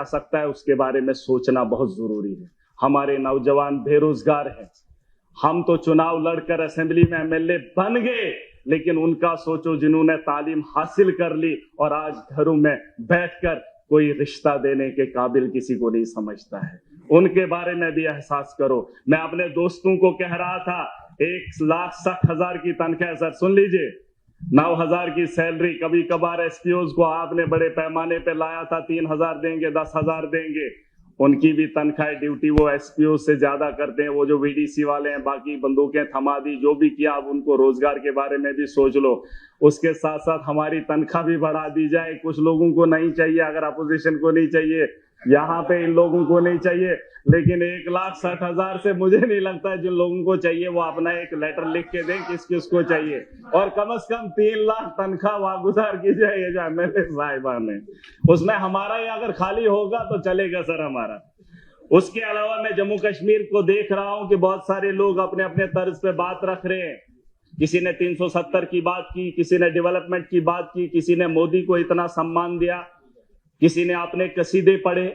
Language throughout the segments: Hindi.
सकता है उसके बारे में सोचना बहुत जरूरी है। हमारे नौजवान बेरोजगार हैं, हम तो चुनाव लड़कर असेंबली में एमएलए बन गए, लेकिन उनका सोचो जिन्होंने तालीम हासिल कर ली और आज घरों में बैठकर कोई रिश्ता देने के काबिल किसी को नहीं समझता है, उनके बारे में भी एहसास करो। मैं अपने दोस्तों को कह रहा था 1,60,000 की तनख्वाह, सर सुन लीजिए, 9,000 की सैलरी, कभी कभार एसपीओज को आपने बड़े पैमाने पे लाया था 3,000 देंगे, 10,000 देंगे, उनकी भी तनख्वाह ड्यूटी वो एसपीओ से ज्यादा करते हैं। वो जो वीडीसी वाले हैं, बाकी बंदूकें थमा दी, जो भी किया, अब उनको रोजगार के बारे में भी सोच लो। उसके साथ साथ हमारी तनख्वाह भी बढ़ा दी जाए। कुछ लोगों को नहीं चाहिए, अगर अपोजिशन को नहीं चाहिए, यहाँ पे इन लोगों को नहीं चाहिए, लेकिन 1,60,000 से मुझे नहीं लगता है जिन लोगों को चाहिए वो अपना एक लेटर लिख के दें किस किस को चाहिए, और कम से कम 3 लाख तनख्वाह वागुजार की जाए। ये जो एमएलए साहिबान है उसमें हमारा ही अगर खाली होगा तो चलेगा सर हमारा। उसके अलावा मैं जम्मू कश्मीर को देख रहा हूं कि बहुत सारे लोग अपने अपने तर्ज पे बात रख रहे हैं। किसी ने 370 की बात की, किसी ने डेवलपमेंट की बात की, किसी ने मोदी को इतना सम्मान दिया, किसी ने अपने कसीदे पढ़े,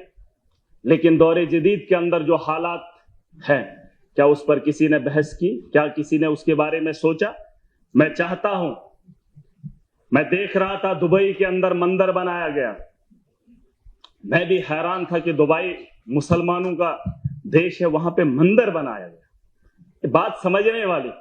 लेकिन दौरे जदीद के अंदर जो हालात हैं, क्या उस पर किसी ने बहस की? क्या किसी ने उसके बारे में सोचा? मैं चाहता हूं, मैं देख रहा था दुबई के अंदर मंदिर बनाया गया, मैं भी हैरान था कि दुबई मुसलमानों का देश है, वहां पे मंदिर बनाया गया। बात समझने वाली,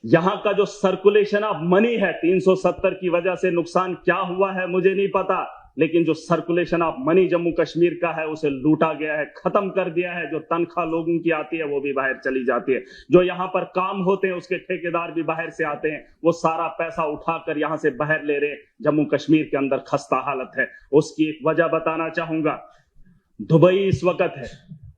यहां का जो सर्कुलेशन ऑफ मनी है, 370 की वजह से नुकसान क्या हुआ है मुझे नहीं पता, लेकिन जो circulation of money Jammu Kashmir का है उसे लूटा गया है, खत्म कर दिया है। जो तनख्वाह लोगों की आती है वो भी बाहर चली जाती है, जो यहां पर काम होते हैं उसके ठेकेदार भी बाहर से आते हैं, वो सारा पैसा उठाकर यहां से बाहर ले रहे हैं। जम्मू कश्मीर के अंदर खस्ता हालत है। उसकी एक वजह बताना चाहूंगा। दुबई इस वक्त है,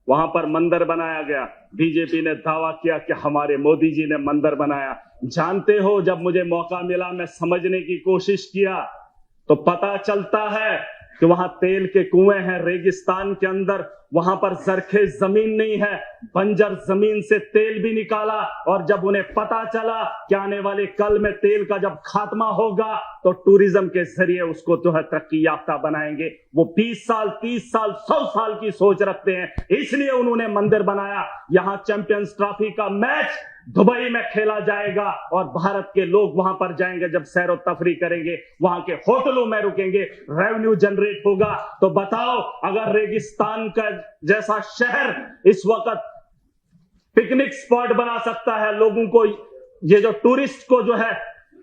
वहां पर मंदिर बनाया गया, बीजेपी ने दावा किया कि हमारे मोदी जी ने मंदिर बनाया। जानते हो, जब मुझे मौका मिला मैं समझने की कोशिश किया तो पता चलता है कि वहां तेल के कुएं हैं रेगिस्तान के अंदर, वहां पर जरखे जमीन नहीं है, बंजर जमीन से तेल भी निकाला। और जब उन्हें पता चला कि आने वाले कल में तेल का जब खात्मा होगा तो टूरिज्म के जरिए उसको जो है तरक्की याफ्ता बनाएंगे, वो 20 साल 30 साल 100 साल की सोच रखते हैं, इसलिए उन्होंने मंदिर बनाया। यहां चैंपियंस ट्रॉफी का मैच दुबई में खेला जाएगा और भारत के लोग वहां पर जाएंगे, जब सैर और तफरी करेंगे, वहां के होटलों में रुकेंगे, रेवेन्यू जनरेट होगा। तो बताओ, अगर रेगिस्तान का जैसा शहर इस वक्त पिकनिक स्पॉट बना सकता है, लोगों को, ये जो टूरिस्ट को जो है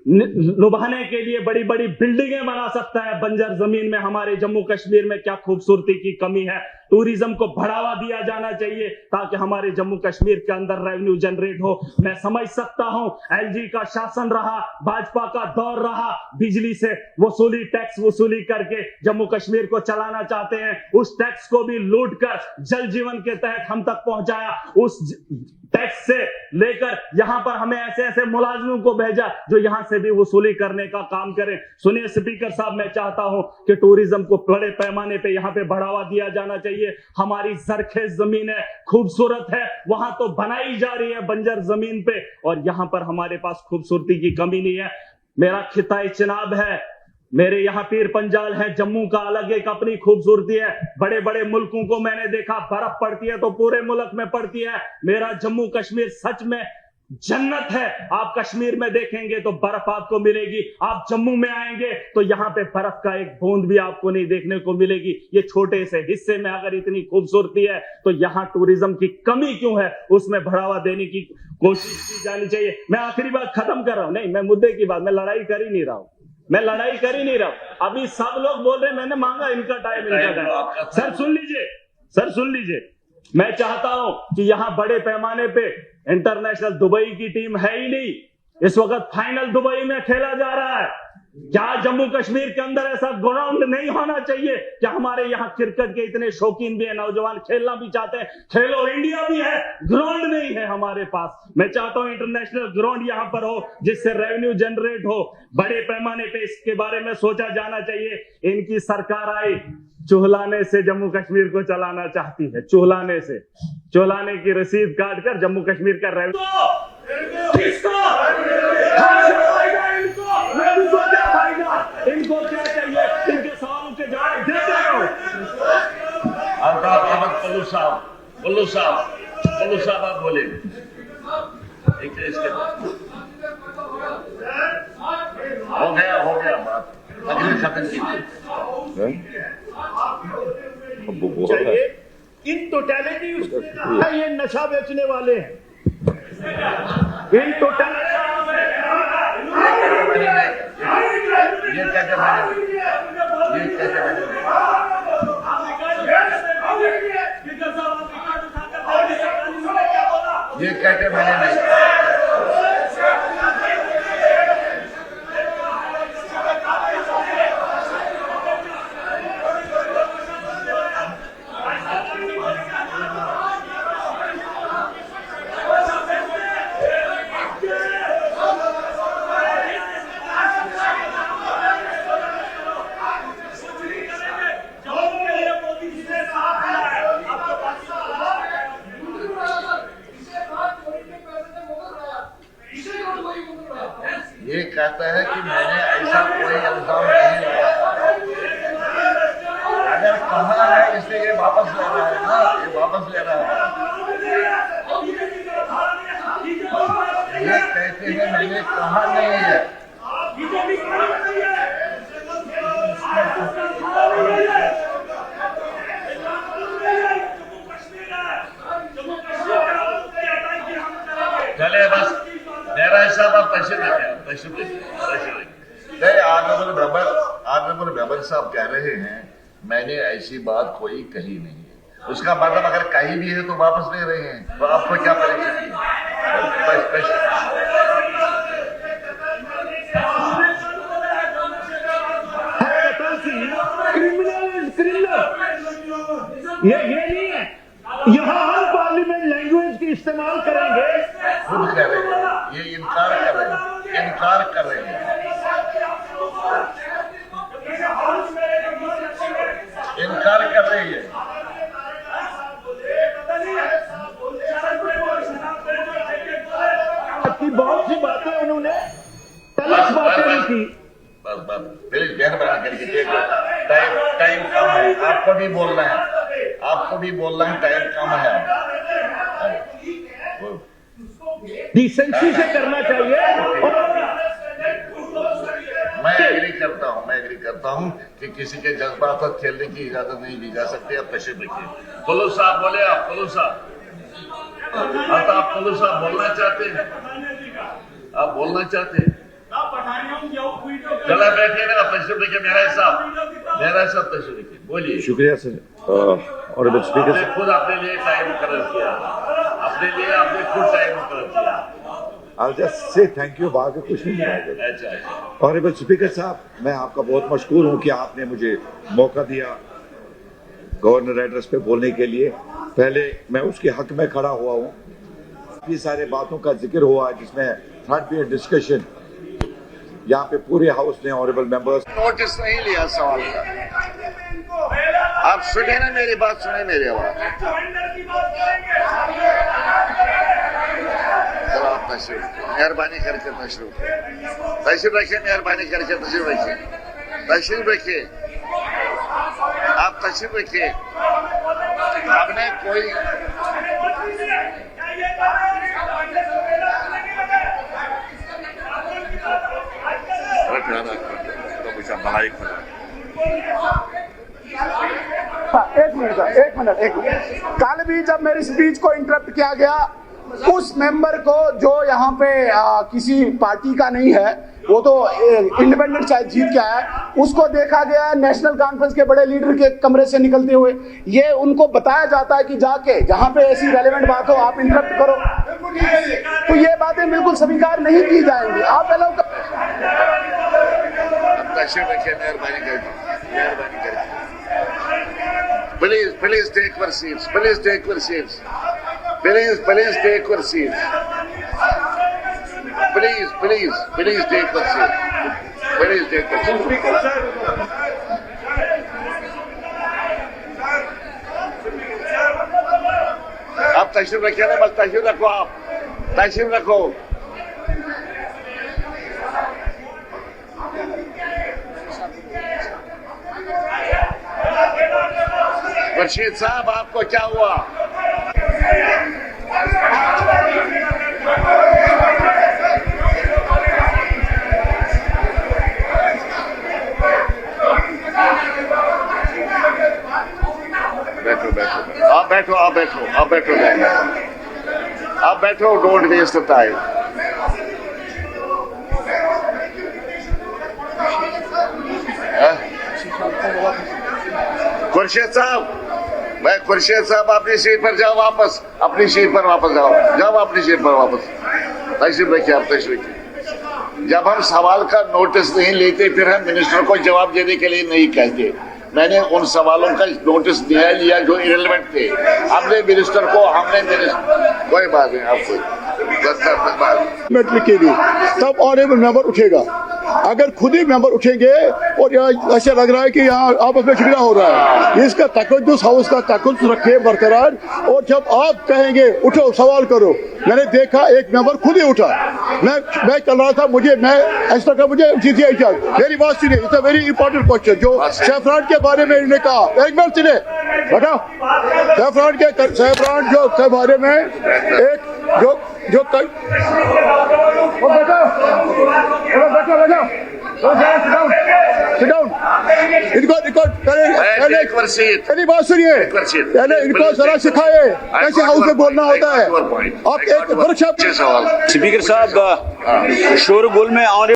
लुभाने के लिए बड़ी बड़ी बिल्डिंगें बना सकता है बंजर जमीन में, हमारे जम्मू कश्मीर में क्या खूबसूरती की कमी है। टूरिज्म को बढ़ावा दिया जाना चाहिए ताकि हमारे जम्मू कश्मीर के अंदर रेवेन्यू जनरेट हो। मैं समझ सकता हूं, एलजी का शासन रहा, भाजपा का दौर रहा, बिजली से वसूली, टैक्स वसूली करके जम्मू कश्मीर को चलाना चाहते हैं। उस टैक्स को भी लूट कर जल जीवन के तहत हम तक पहुंचाया। उस टैक्स से लेकर यहां पर हमें ऐसे ऐसे मुलाजिमों को भेजा जो यहां से भी वसूली करने का काम करें। सुनिए स्पीकर साहब, मैं चाहता हूं कि टूरिज्म को बड़े पैमाने पे यहां पे बढ़ावा दिया जाना चाहिए। हमारी जरखेज जमीन है, खूबसूरत है, वहां तो बनाई जा रही है बंजर जमीन पे, और यहां पर हमारे पास खूबसूरती की कमी नहीं है। मेरा खिताए चिनाब है, मेरे यहाँ पीर पंजाल है, जम्मू का अलग एक अपनी खूबसूरती है। बड़े बड़े मुल्कों को मैंने देखा, बर्फ पड़ती है तो पूरे मुल्क में पड़ती है। मेरा जम्मू कश्मीर सच में जन्नत है। आप कश्मीर में देखेंगे तो बर्फ आपको मिलेगी, आप जम्मू में आएंगे तो यहाँ पे बर्फ का एक बूंद भी आपको नहीं देखने को मिलेगी। ये छोटे से हिस्से में अगर इतनी खूबसूरती है तो यहाँ टूरिज्म की कमी क्यों है, उसमें बढ़ावा देने की कोशिश की जानी चाहिए। मैं आखिरी बात खत्म कर रहा हूं, नहीं मैं मुद्दे की बात, मैं लड़ाई कर ही नहीं रहा हूं, मैं लड़ाई कर ही नहीं रहा हूं। अभी सब लोग बोल रहे हैं मैंने मांगा इनका टाइम, इनका टाइम। सर सुन लीजिए, सर सुन लीजिए, मैं चाहता हूं कि यहां बड़े पैमाने पे इंटरनेशनल, दुबई की टीम है ही नहीं, इस वक्त फाइनल दुबई में खेला जा रहा है। क्या जम्मू कश्मीर के अंदर ऐसा ग्राउंड नहीं होना चाहिए? क्या हमारे यहाँ क्रिकेट के इतने शौकीन भी है, नौजवान खेलना भी चाहते हैं, खेलो इंडिया भी है, ग्राउंड नहीं है हमारे पास। मैं चाहता हूं इंटरनेशनल ग्राउंड यहाँ पर हो जिससे रेवेन्यू जनरेट हो, बड़े पैमाने पे इसके बारे में सोचा जाना चाहिए। इनकी सरकार आई, चुहलाने से जम्मू कश्मीर को चलाना चाहती है, चुहलाने से, चुहलाने की रसीद काट कर जम्मू कश्मीर का रेवेन्यू इनको क्या चाहिए? इनके सवालों के जवाब देते हो। कुल्लू साहब आप बोले एक इसके हो गया बात तकरीर खत्म कीजिए। चाहिए इन टोटलिटी ये नशा बेचने वाले हैं इन टोटलिटी ये कैसे मैंने नहीं ये कहता है कि मैंने ऐसा कोई इल्जाम नहीं लगाया। अगर कहा है इसलिए ये वापस ले रहा है ना, ये वापस ले रहा है। ये कहते हैं मैंने कहा नहीं है। चले बस मेरा हिसाब आप तशरीफ नहीं। ऑनरेबल मेंबर साहब कह रहे हैं मैंने ऐसी बात कोई कही नहीं है। उसका मतलब अगर कही भी है तो वापस ले रहे हैं, तो आपको क्या परेशानी है? ये नहीं है। यहाँ हम पार्लियामेंट लैंग्वेज की इस्तेमाल करेंगे। खुद कह रहे हैं, ये इनकार कर रहे हैं। इनकार कर रही है। बहुत सी बातें उन्होंने तलख बातें नहीं की। बस प्लीज ध्यान बना करके टाइम कम है, आपको भी बोलना है, टाइम कम है। डिसेंसी से करना चाहिए। मैं एग्री करता हूं कि किसी के जज्बात पर खेलने की इजाजत नहीं दी जा सकती। आप तशरीफ रखिए। कुल्लू साहब बोले, आप कुल्लू साहब बोलना चाहते हैं? आप बोलना चाहते हैं? चला बैठिए ना, तशरीफ रखिए। मेरा साहब तशरीफ रखिए, बोलिए। शुक्रिया सर। ऑनरेबल स्पीकर, खुद अपने लिए टाइम मुकर्रर किया, आपने खुद टाइम मुकर्रर किया। I'll just say thank you, बाकी कुछ नहीं है। अच्छा। ऑनरेबल स्पीकर साहब, मैं आपका बहुत मशकूर हूँ कि आपने मुझे मौका दिया गवर्नर एड्रेस पे बोलने के लिए। पहले मैं उसके हक में खड़ा हुआ हूँ। काफी सारे बातों का जिक्र हुआ जिसमें थर्ड पीरियड डिस्कशन यहाँ पे पूरे हाउस ने ऑनरेबल मेंबर्स नोटिस नहीं लिया सवाल का। आप सुने ना मेरी बात, सुने मेरी आवाज। चलो आप मेहरबानी करके तशरीफ रखिए, मेहरबानी करके तशरीफ रखिए। आप तशरीफ रखिए। आपने कोई एक मिनट। कल भी जब मेरी स्पीच को इंटरप्ट किया गया, उस मेंबर को जो यहाँ पे किसी पार्टी का नहीं है, वो तो इंडिपेंडेंट शायद जीत के आया है, उसको देखा गया नेशनल कॉन्फ्रेंस के बड़े लीडर के कमरे से निकलते हुए। ये उनको बताया जाता है कि जाके जहाँ पे ऐसी रेलेवेंट बात हो आप इंटरप्ट करो, तो ये बातें बिल्कुल स्वीकार नहीं की जाएंगी। आप अलाउ मेहरबानी करके please take your seats. Please take your seats. Please take your seats. आप तशरीफ रखिए ना, बस तशरीफ रखो, आप तशरीफ रखो। खुर्शीद साहब आपको क्या हुआ? बैठो आप बैठो डोंट वेस्ट टाइम। खुर्शीद साहब अपनी सीट पर जाओ, वापस अपनी सीट पर वापस जाओ अपनी सीट पर वापस। तशरीफ रखिए आप, तशरीफ रखिए। जब हम सवाल का नोटिस नहीं लेते फिर हम मिनिस्टर को जवाब देने के लिए नहीं कहते। मैंने उन सवालों का नोटिस लिया जो इरेलेवेंट थे। हमने मिनिस्टर को कोई बात नहीं, आपको के लिए तब ऑनरेबल मेंबर उठेगा। अगर खुद ही मेंबर उठेंगे और यहाँ ऐसा लग रहा है कि यहाँ आपस में झगड़ा हो रहा है, इसका तकद्दुस हाउस का तकद्दुस रखे बरकरार। और जब आप कहेंगे उठो सवाल करो, मैंने देखा एक मेंबर खुद ही उठा। मैं चल रहा था, मुझे मेरी बात सुनिए। It's a very important question जो सैफरान के बारे में इन्होंने कहा। एक मिनट सुनिए बेटा, सैफरान के बारे में एक जो पहले बात सुनिए, पहले इनको जरा सिखाए कैसे हाउस में बोलना होता है। आप एक वर्कशॉप स्पीकर साहब शोरगुल में